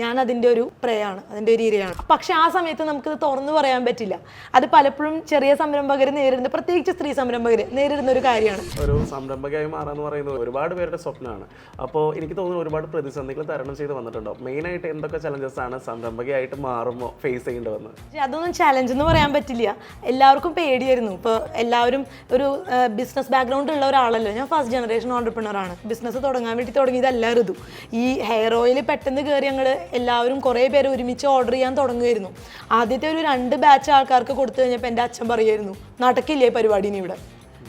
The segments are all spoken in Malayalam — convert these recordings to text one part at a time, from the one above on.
ഞാൻ അതിൻ്റെ ഒരു പ്രയാണ്, അതിൻ്റെ ഒരു ഇരയാണ്. പക്ഷെ ആ സമയത്ത് നമുക്കത് തുറന്നു പറയാൻ പറ്റില്ല. അത് പലപ്പോഴും ചെറിയ സംരംഭകർ നേരിടുന്ന, പ്രത്യേകിച്ച് സ്ത്രീ സംരംഭകർ നേരിടുന്ന ഒരു കാര്യമാണ്. ഒരു സംരംഭകയായി മാറാന്ന് പറയുന്നത് ഒരുപാട് പേരുടെ സ്വപ്നമാണ്. അപ്പോൾ എനിക്ക് തോന്നുന്നു ഒരുപാട് പ്രതിസന്ധികൾ തരണം ചെയ്ത് വന്നിട്ടുണ്ടോ? മെയിനായിട്ട് എന്തൊക്കെ ചലഞ്ചസ് ആണ് സംരംഭകയായിട്ട് മാറുമ്പോൾ ഫേസ് ചെയ്യേണ്ടി വന്നത്? അതൊന്നും ചലഞ്ച് എന്ന് പറയാൻ പറ്റില്ല. എല്ലാവർക്കും പേടിയായിരുന്നു. ഇപ്പോൾ എല്ലാവരും ഒരു ബിസിനസ് ബാക്ക്ഗ്രൗണ്ട് ഉള്ള ഒരാളല്ലോ. ഞാൻ ഫസ്റ്റ് ജനറേഷൻ ഓണ്ടർപ്രണർ ആണ്. ബിസിനസ് തുടങ്ങാൻ വേണ്ടി തുടങ്ങിയതല്ല ഋതു. ഈ ഹെയർ ഓയിൽ പെട്ടെന്ന് കയറി ഞങ്ങൾ എല്ലാവരും കുറേ പേര് ഒരുമിച്ച് ഓർഡർ ചെയ്യാൻ തുടങ്ങുമായിരുന്നു. ആദ്യത്തെ ഒരു 2 ബാച്ച് ആൾക്കാർക്ക് കൊടുത്തു കഴിഞ്ഞപ്പോൾ എൻ്റെ അച്ഛൻ പറയുമായിരുന്നു, നടക്കില്ലേ പരിപാടിന് ഇവിടെ.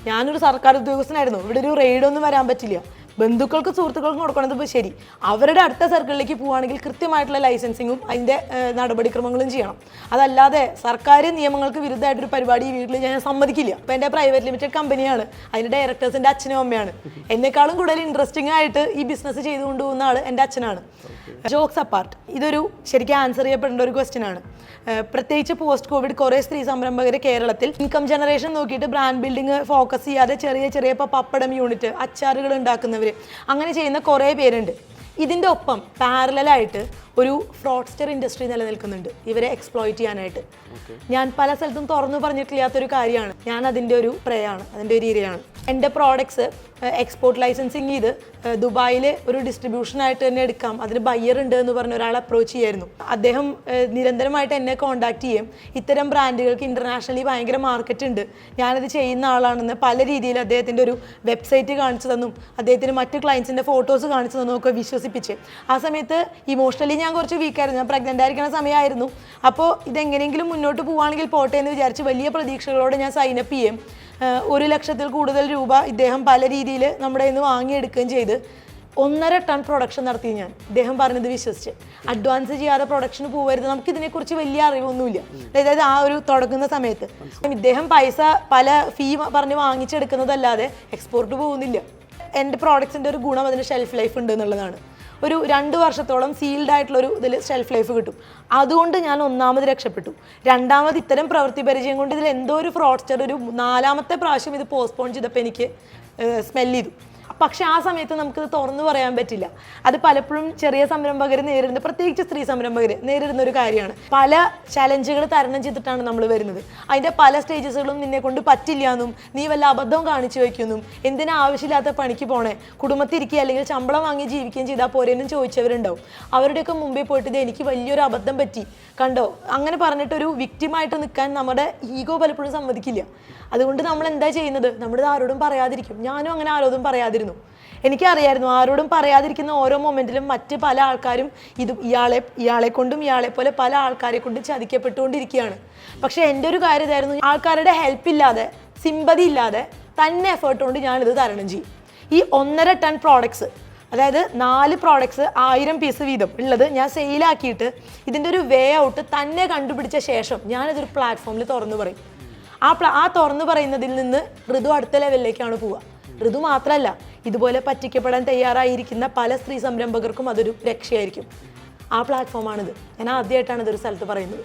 ഞാനൊരു സർക്കാർ ഉദ്യോഗസ്ഥനായിരുന്നു, ഇവിടെ ഒരു റെയ്ഡൊന്നും വരാൻ പറ്റില്ല. ബന്ധുക്കൾക്ക് സുഹൃത്തുക്കൾക്കും കൊടുക്കണത് ഇപ്പോൾ ശരി, അവരുടെ അടുത്ത സർക്കിളിലേക്ക് പോവുകയാണെങ്കിൽ കൃത്യമായിട്ടുള്ള ലൈസൻസിങ്ങും അതിൻ്റെ നടപടിക്രമങ്ങളും ചെയ്യണം. അതല്ലാതെ സർക്കാർ നിയമങ്ങൾക്ക് വിരുദ്ധമായിട്ടൊരു പരിപാടി ഈ വീട്ടിൽ ഞാൻ സമ്മതിക്കില്ല. ഇപ്പോൾ എൻ്റെ പ്രൈവറ്റ് ലിമിറ്റഡ് കമ്പനിയാണ്, അതിൻ്റെ ഡയറക്ടേഴ്സിൻ്റെ അച്ഛനും അമ്മയാണ്. എന്നെക്കാളും കൂടുതൽ ഇൻട്രസ്റ്റിംഗ് ആയിട്ട് ഈ ബിസിനസ് ചെയ്തുകൊണ്ട് പോകുന്ന ആൾ എൻ്റെ അച്ഛനാണ്. ജോക്സ് അപ്പാർട്ട്, ഇതൊരു ശരിക്കും ആൻസർ ചെയ്യപ്പെടേണ്ട ഒരു ക്വസ്റ്റ്യൻ ആണ്. പ്രത്യേകിച്ച് പോസ്റ്റ് കോവിഡ് കുറേ സ്ത്രീ സംരംഭകർ കേരളത്തിൽ ഇൻകം ജനറേഷൻ നോക്കിയിട്ട് ബ്രാൻഡ് ബിൽഡിംഗ് ഫോക്കസ് ചെയ്യാതെ ചെറിയ ഇപ്പോൾ പപ്പടം യൂണിറ്റ്, അച്ചാറുകൾ ഉണ്ടാക്കുന്നവർ, അങ്ങനെ ചെയ്യുന്ന കുറേ പേരുണ്ട്. ഇതിൻ്റെ ഒപ്പം പാരലായിട്ട് ഒരു ഫ്രോഡ്സ്റ്റർ ഇൻഡസ്ട്രി നിലനിൽക്കുന്നുണ്ട്, ഇവരെ എക്സ്പ്ലോയിറ്റ് ചെയ്യാനായിട്ട്. ഞാൻ പല സ്ഥലത്തും തുറന്നു പറഞ്ഞിട്ടില്ലാത്തൊരു കാര്യമാണ്. ഞാൻ അതിൻ്റെ ഒരു പ്രയാണ്, അതിൻ്റെ ഒരു ഇരയാണ്. എൻ്റെ പ്രോഡക്ട്സ് എക്സ്പോർട്ട് ലൈസൻസിങ് ചെയ്ത് ദുബായിൽ ഒരു ഡിസ്ട്രിബ്യൂഷനായിട്ട് തന്നെ എടുക്കാം, അതിന് ബയ്യർ ഉണ്ട് എന്ന് പറഞ്ഞ ഒരാൾ അപ്രോച്ച് ചെയ്യായിരുന്നു. അദ്ദേഹം നിരന്തരമായിട്ട് എന്നെ കോൺടാക്ട് ചെയ്യും. ഇത്തരം ബ്രാൻഡുകൾക്ക് ഇൻ്റർനാഷണലി ഭയങ്കര മാർക്കറ്റ് ഉണ്ട്, ഞാനത് ചെയ്യുന്ന ആളാണെന്ന് പല രീതിയിൽ അദ്ദേഹത്തിൻ്റെ ഒരു വെബ്സൈറ്റ് കാണിച്ചു തന്നും അദ്ദേഹത്തിന് മറ്റ് ക്ലയൻസിൻ്റെ ഫോട്ടോസ് കാണിച്ചു തന്നും ഒക്കെ വിശ്വസിപ്പിച്ച്. ആ സമയത്ത് ഇമോഷണലി ഞാൻ കുറച്ച് വീക്കായിരുന്നു, ഞാൻ പ്രഗ്നൻ്റ് ആയിരിക്കുന്ന സമയമായിരുന്നു. അപ്പോൾ ഇതെങ്ങനെയെങ്കിലും മുന്നോട്ട് പോവുകയാണെങ്കിൽ പോട്ടെ എന്ന് വിചാരിച്ച് വലിയ പ്രതീക്ഷകളോടെ ഞാൻ സൈനപ്പ് ചെയ്യും. 1 ലക്ഷത്തിൽ കൂടുതൽ രൂപ ഇദ്ദേഹം പല രീതിയിൽ നമ്മുടെ നിന്ന് വാങ്ങിയെടുക്കുകയും ചെയ്ത് 1.5 ടൺ പ്രൊഡക്ഷൻ നടത്തി ഞാൻ. ഇദ്ദേഹം പറഞ്ഞത് വിശ്വസിച്ച് അഡ്വാൻസ് ചെയ്യാതെ പ്രൊഡക്ഷന് പോകരുത്, നമുക്കിതിനെക്കുറിച്ച് വലിയ അറിവൊന്നുമില്ല. അതായത് ആ ഒരു തുടങ്ങുന്ന സമയത്ത് ഇദ്ദേഹം പൈസ പല ഫീ പറഞ്ഞ് വാങ്ങിച്ചെടുക്കുന്നതല്ലാതെ എക്സ്പോർട്ട് പോകുന്നില്ല. എൻ്റെ പ്രോഡക്ട്സിൻ്റെ ഒരു ഗുണം അതിന് ഷെൽഫ് ലൈഫ് ഉണ്ട് എന്നുള്ളതാണ്. ഒരു 2 വർഷത്തോളം സീൽഡ് ആയിട്ടുള്ളൊരു ഇതിൽ ഷെൽഫ് ലൈഫ് കിട്ടും. അതുകൊണ്ട് ഞാൻ ഒന്നാമത് രക്ഷപ്പെട്ടു. രണ്ടാമത് ഇത്തരം പ്രവൃത്തി പരിചയം കൊണ്ട് ഇതിൽ എന്തോ ഒരു ഫ്രോഡ്സ്റ്റർ ഒരു 4ാമത്തെ പ്രാവശ്യം ഇത് പോസ്റ്റ്പോൺ ചെയ്തപ്പോൾ എനിക്ക് സ്മെൽ ചെയ്തു. പക്ഷെ ആ സമയത്ത് നമുക്കിത് തുറന്നു പറയാൻ പറ്റില്ല. അത് പലപ്പോഴും ചെറിയ സംരംഭകർ നേരിടുന്ന, പ്രത്യേകിച്ച് സ്ത്രീ സംരംഭകർ നേരിടുന്ന ഒരു കാര്യമാണ്. പല ചലഞ്ചുകൾ തരണം ചെയ്തിട്ടാണ് നമ്മൾ വരുന്നത്. അതിൻ്റെ പല സ്റ്റേജസുകളും നിന്നെ കൊണ്ട് പറ്റില്ല എന്നും നീ വല്ല അബദ്ധവും കാണിച്ചു വയ്ക്കുമെന്നും എന്തിനാ ആവശ്യമില്ലാത്ത പണിക്ക് പോണേ, കുടുംബത്തിരിക്കുക അല്ലെങ്കിൽ ശമ്പളം വാങ്ങി ജീവിക്കുകയും ചെയ്താൽ പോരെന്നും ചോദിച്ചവരുണ്ടാവും. അവരുടെയൊക്കെ മുമ്പിൽ പോയിട്ട് ഇത് എനിക്ക് വലിയൊരു അബദ്ധം പറ്റി കണ്ടോ അങ്ങനെ പറഞ്ഞിട്ടൊരു വിക്റ്റിമായിട്ട് നിൽക്കാൻ നമ്മുടെ ഈഗോ പലപ്പോഴും സമ്മതിക്കില്ല. അതുകൊണ്ട് നമ്മൾ എന്താ ചെയ്യുന്നത്, നമ്മളിത് ആരോടും പറയാതിരിക്കും. ഞാനും അങ്ങനെ ആരോടും പറയാതിരുന്നു. എനിക്കറിയായിരുന്നു ആരോടും പറയാതിരിക്കുന്ന ഓരോ മൊമെന്റിലും മറ്റ് പല ആൾക്കാരും ഇയാളെ കൊണ്ടും ഇയാളെ പോലെ പല ആൾക്കാരെ കൊണ്ടും ചതിക്കപ്പെട്ടുകൊണ്ടിരിക്കുകയാണ്. പക്ഷെ എൻ്റെ ഒരു കാര്യം ഇതായിരുന്നു, ആൾക്കാരുടെ ഹെൽപ്പ് ഇല്ലാതെ, സിമ്പതി ഇല്ലാതെ തന്നെ എഫേർട്ട് കൊണ്ട് ഞാനിത് തരണം ചെയ്യും. ഈ 1.5 ടൺ പ്രോഡക്ട്സ്, അതായത് 4 പ്രോഡക്ട്സ് 1000 പീസ് വീതം ഉള്ളത് ഞാൻ സെയിലാക്കിയിട്ട് ഇതിൻ്റെ ഒരു വേ ഔട്ട് തന്നെ കണ്ടുപിടിച്ച ശേഷം ഞാനിതൊരു പ്ലാറ്റ്ഫോമിൽ തുറന്നു പറയും. ആ തുറന്നു പറയുന്നതിൽ നിന്ന് ഋതു അടുത്ത ലെവലിലേക്കാണ് പോവുക. ഋതു മാത്രമല്ല, ഇതുപോലെ പറ്റിക്കപ്പെടാൻ തയ്യാറായിരിക്കുന്ന പല സ്ത്രീ സംരംഭകർക്കും അതൊരു രക്ഷയായിരിക്കും. ആ പ്ലാറ്റ്ഫോമാണിത്. ഞാൻ ആദ്യമായിട്ടാണ് ഇതൊരു സ്ഥലത്ത് പറയുന്നത്.